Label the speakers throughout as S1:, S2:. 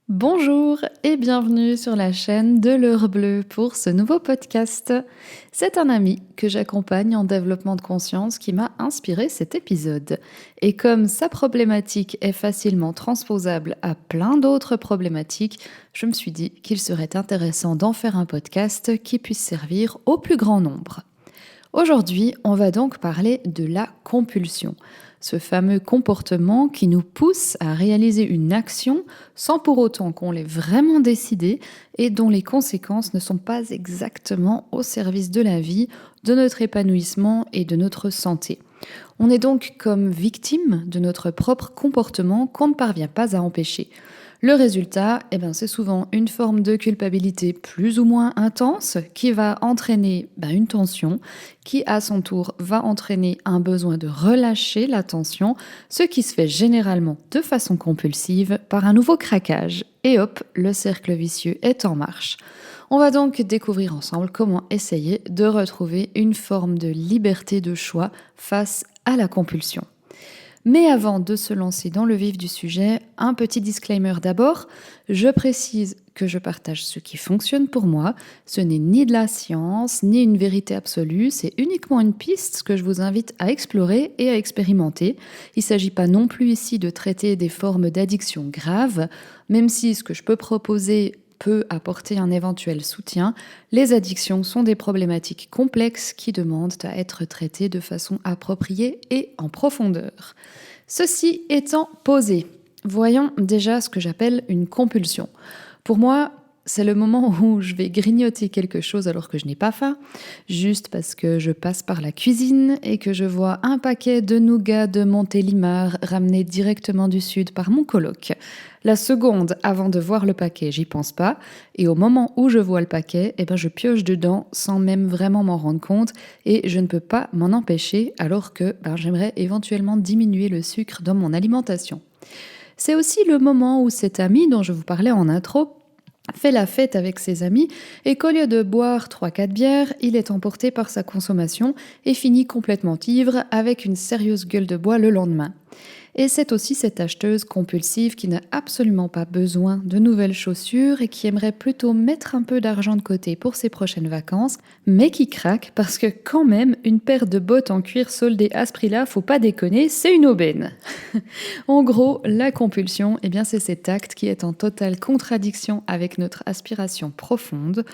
S1: Bonjour et bienvenue sur la chaîne de l'heure bleue pour ce nouveau podcast. C'est un ami que j'accompagne en développement de conscience qui m'a inspiré cet épisode. Et comme sa problématique est facilement transposable à plein d'autres problématiques, je me suis dit qu'il serait intéressant d'en faire un podcast qui puisse servir au plus grand nombre. Aujourd'hui, on va donc parler de la compulsion, ce fameux comportement qui nous pousse à réaliser une action sans pour autant qu'on l'ait vraiment décidé et dont les conséquences ne sont pas exactement au service de la vie, de notre épanouissement et de notre santé. On est donc comme victime de notre propre comportement qu'on ne parvient pas à empêcher. Le résultat, c'est souvent une forme de culpabilité plus ou moins intense qui va entraîner une tension, qui à son tour va entraîner un besoin de relâcher la tension, ce qui se fait généralement de façon compulsive par un nouveau craquage. Et hop, le cercle vicieux est en marche. On va donc découvrir ensemble comment essayer de retrouver une forme de liberté de choix face à la compulsion. Mais avant de se lancer dans le vif du sujet, un petit disclaimer d'abord. Je précise que je partage ce qui fonctionne pour moi. Ce n'est ni de la science, ni une vérité absolue. C'est uniquement une piste que je vous invite à explorer et à expérimenter. Il ne s'agit pas non plus ici de traiter des formes d'addiction graves, même si ce que je peux proposer peut apporter un éventuel soutien. Les addictions sont des problématiques complexes qui demandent à être traitées de façon appropriée et en profondeur. Ceci étant posé, voyons déjà ce que j'appelle une compulsion. Pour moi, c'est le moment où je vais grignoter quelque chose alors que je n'ai pas faim, juste parce que je passe par la cuisine et que je vois un paquet de nougats de Montélimar ramené directement du sud par mon coloc. La seconde avant de voir le paquet, j'y pense pas, et au moment où je vois le paquet, je pioche dedans sans même vraiment m'en rendre compte et je ne peux pas m'en empêcher alors que j'aimerais éventuellement diminuer le sucre dans mon alimentation. C'est aussi le moment où cet ami dont je vous parlais en intro fait la fête avec ses amis et qu'au lieu de boire 3-4 bières, il est emporté par sa consommation et finit complètement ivre avec une sérieuse gueule de bois le lendemain. Et c'est aussi cette acheteuse compulsive qui n'a absolument pas besoin de nouvelles chaussures et qui aimerait plutôt mettre un peu d'argent de côté pour ses prochaines vacances, mais qui craque parce que quand même, une paire de bottes en cuir soldées à ce prix-là, faut pas déconner, c'est une aubaine. En gros, la compulsion, c'est cet acte qui est en totale contradiction avec notre aspiration profonde.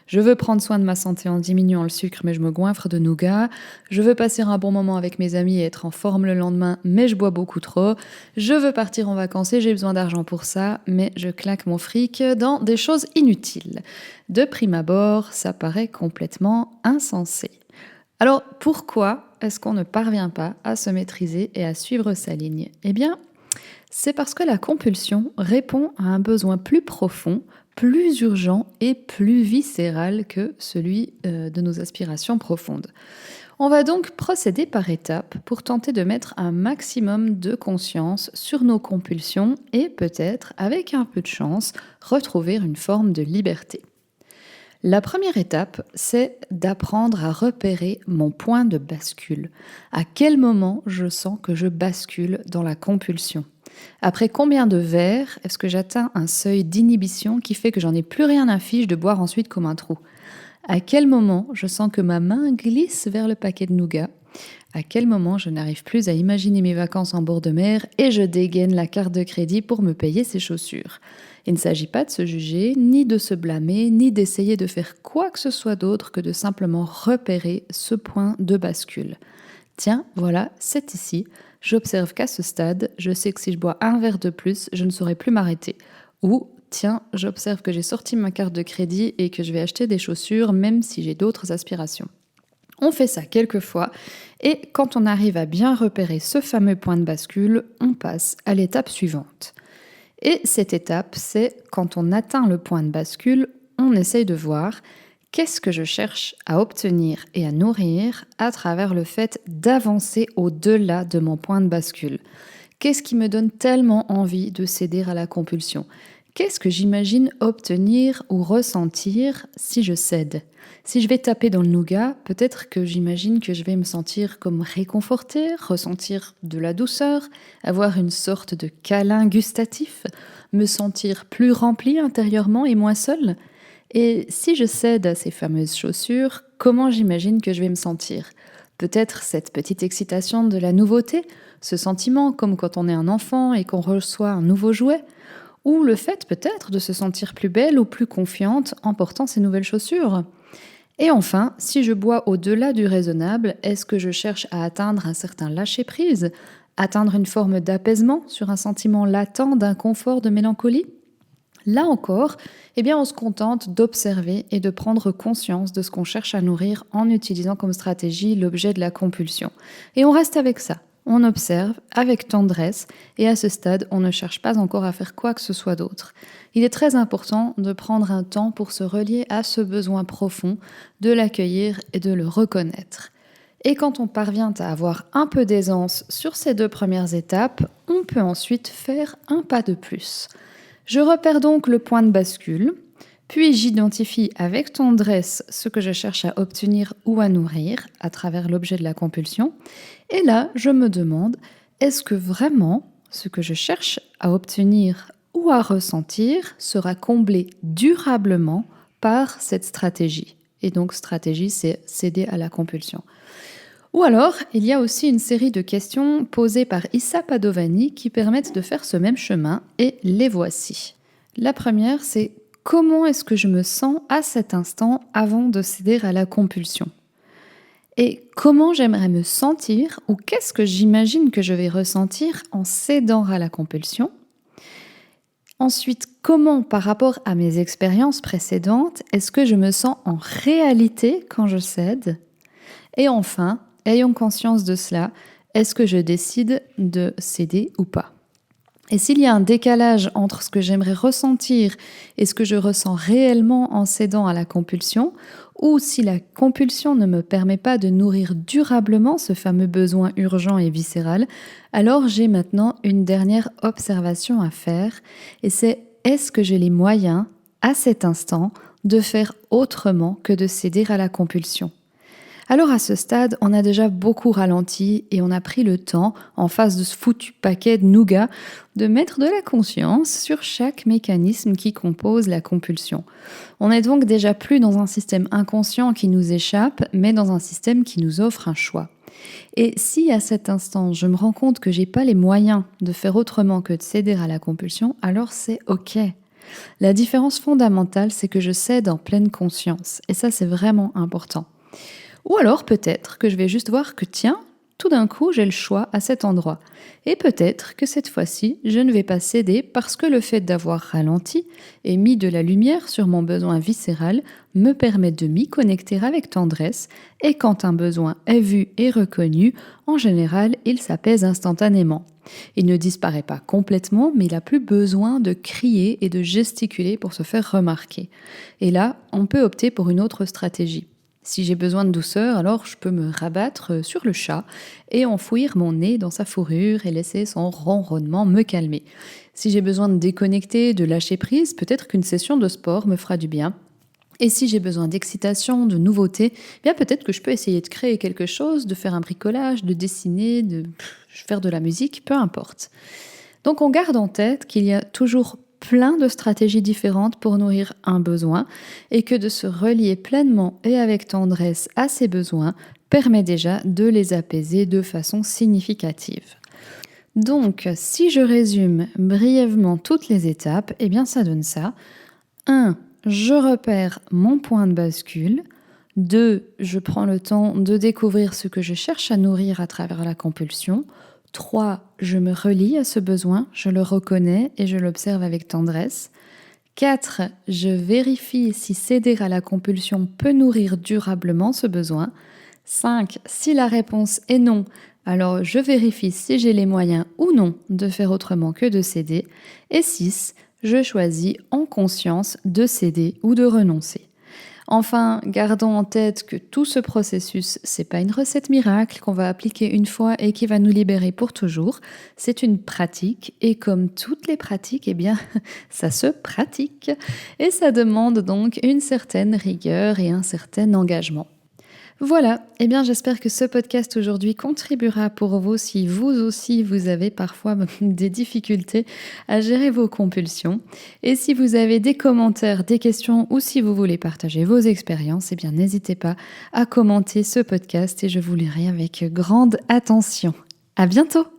S1: Je veux prendre soin de ma santé en diminuant le sucre, mais je me goinfre de nougat. Je veux passer un bon moment avec mes amis et être en forme le lendemain, mais je bois beaucoup trop. Je veux partir en vacances et j'ai besoin d'argent pour ça, mais je claque mon fric dans des choses inutiles. De prime abord, ça paraît complètement insensé. Alors pourquoi est-ce qu'on ne parvient pas à se maîtriser et à suivre sa ligne ? C'est parce que la compulsion répond à un besoin plus profond, plus urgent et plus viscéral que celui de nos aspirations profondes. On va donc procéder par étapes pour tenter de mettre un maximum de conscience sur nos compulsions et peut-être, avec un peu de chance, retrouver une forme de liberté. La première étape, c'est d'apprendre à repérer mon point de bascule. À quel moment je sens que je bascule dans la compulsion ? Après combien de verres est-ce que j'atteins un seuil d'inhibition qui fait que j'en ai plus rien à fiche de boire ensuite comme un trou ? À quel moment je sens que ma main glisse vers le paquet de nougat ? À quel moment je n'arrive plus à imaginer mes vacances en bord de mer et je dégaine la carte de crédit pour me payer ces chaussures ? Il ne s'agit pas de se juger, ni de se blâmer, ni d'essayer de faire quoi que ce soit d'autre que de simplement repérer ce point de bascule. Tiens, voilà, c'est ici. J'observe qu'à ce stade, je sais que si je bois un verre de plus, je ne saurais plus m'arrêter. Ou, tiens, j'observe que j'ai sorti ma carte de crédit et que je vais acheter des chaussures même si j'ai d'autres aspirations. On fait ça quelques fois et quand on arrive à bien repérer ce fameux point de bascule, on passe à l'étape suivante. Et cette étape, c'est quand on atteint le point de bascule, on essaye de voir qu'est-ce que je cherche à obtenir et à nourrir à travers le fait d'avancer au-delà de mon point de bascule. Qu'est-ce qui me donne tellement envie de céder à la compulsion ? Qu'est-ce que j'imagine obtenir ou ressentir si je cède? Si je vais taper dans le nougat, peut-être que j'imagine que je vais me sentir comme réconfortée, ressentir de la douceur, avoir une sorte de câlin gustatif, me sentir plus remplie intérieurement et moins seule. Et si je cède à ces fameuses chaussures, comment j'imagine que je vais me sentir? Peut-être cette petite excitation de la nouveauté, ce sentiment comme quand on est un enfant et qu'on reçoit un nouveau jouet, ou le fait peut-être de se sentir plus belle ou plus confiante en portant ces nouvelles chaussures. Et enfin, si je bois au-delà du raisonnable, est-ce que je cherche à atteindre un certain lâcher-prise, atteindre une forme d'apaisement sur un sentiment latent d'inconfort, de mélancolie? Là encore, on se contente d'observer et de prendre conscience de ce qu'on cherche à nourrir en utilisant comme stratégie l'objet de la compulsion. Et on reste avec ça. On observe avec tendresse et à ce stade, on ne cherche pas encore à faire quoi que ce soit d'autre. Il est très important de prendre un temps pour se relier à ce besoin profond, de l'accueillir et de le reconnaître. Et quand on parvient à avoir un peu d'aisance sur ces 2 premières étapes, on peut ensuite faire un pas de plus. Je repère donc le point de bascule, puis j'identifie avec tendresse ce que je cherche à obtenir ou à nourrir à travers l'objet de la compulsion. Et là, je me demande, est-ce que vraiment ce que je cherche à obtenir ou à ressentir sera comblé durablement par cette stratégie? Et donc stratégie, c'est céder à la compulsion. Ou alors, il y a aussi une série de questions posées par Issa Padovani qui permettent de faire ce même chemin, et les voici. La première, c'est comment est-ce que je me sens à cet instant avant de céder à la compulsion? Et comment j'aimerais me sentir, ou qu'est-ce que j'imagine que je vais ressentir en cédant à la compulsion? Ensuite, comment par rapport à mes expériences précédentes, est-ce que je me sens en réalité quand je cède? Et enfin, ayons conscience de cela, est-ce que je décide de céder ou pas? Et s'il y a un décalage entre ce que j'aimerais ressentir et ce que je ressens réellement en cédant à la compulsion, ou si la compulsion ne me permet pas de nourrir durablement ce fameux besoin urgent et viscéral, alors j'ai maintenant une dernière observation à faire, et c'est est-ce que j'ai les moyens, à cet instant, de faire autrement que de céder à la compulsion? Alors à ce stade, on a déjà beaucoup ralenti et on a pris le temps, en face de ce foutu paquet de nougat, de mettre de la conscience sur chaque mécanisme qui compose la compulsion. On n'est donc déjà plus dans un système inconscient qui nous échappe, mais dans un système qui nous offre un choix. Et si à cet instant, je me rends compte que j'ai pas les moyens de faire autrement que de céder à la compulsion, alors c'est OK. La différence fondamentale, c'est que je cède en pleine conscience, et ça c'est vraiment important. Ou alors peut-être que je vais juste voir que tiens, tout d'un coup j'ai le choix à cet endroit. Et peut-être que cette fois-ci, je ne vais pas céder parce que le fait d'avoir ralenti et mis de la lumière sur mon besoin viscéral me permet de m'y connecter avec tendresse, et quand un besoin est vu et reconnu, en général, il s'apaise instantanément. Il ne disparaît pas complètement, mais il n'a plus besoin de crier et de gesticuler pour se faire remarquer. Et là, on peut opter pour une autre stratégie. Si j'ai besoin de douceur, alors je peux me rabattre sur le chat et enfouir mon nez dans sa fourrure et laisser son ronronnement me calmer. Si j'ai besoin de déconnecter, de lâcher prise, peut-être qu'une session de sport me fera du bien. Et si j'ai besoin d'excitation, de nouveauté, bien peut-être que je peux essayer de créer quelque chose, de faire un bricolage, de dessiner, de faire de la musique, peu importe. Donc on garde en tête qu'il y a toujours plein de stratégies différentes pour nourrir un besoin, et que de se relier pleinement et avec tendresse à ces besoins permet déjà de les apaiser de façon significative. Donc, si je résume brièvement toutes les étapes, ça donne ça. 1. Je repère mon point de bascule. 2. Je prends le temps de découvrir ce que je cherche à nourrir à travers la compulsion. 3. Je me relie à ce besoin, je le reconnais et je l'observe avec tendresse. 4. Je vérifie si céder à la compulsion peut nourrir durablement ce besoin. 5. Si la réponse est non, alors je vérifie si j'ai les moyens ou non de faire autrement que de céder. Et 6. Je choisis en conscience de céder ou de renoncer. Enfin, gardons en tête que tout ce processus, c'est pas une recette miracle qu'on va appliquer une fois et qui va nous libérer pour toujours. C'est une pratique et comme toutes les pratiques, eh bien, ça se pratique et ça demande donc une certaine rigueur et un certain engagement. Voilà, eh bien j'espère que ce podcast aujourd'hui contribuera pour vous si vous aussi vous avez parfois des difficultés à gérer vos compulsions. Et si vous avez des commentaires, des questions ou si vous voulez partager vos expériences, eh bien n'hésitez pas à commenter ce podcast et je vous lirai avec grande attention. À bientôt!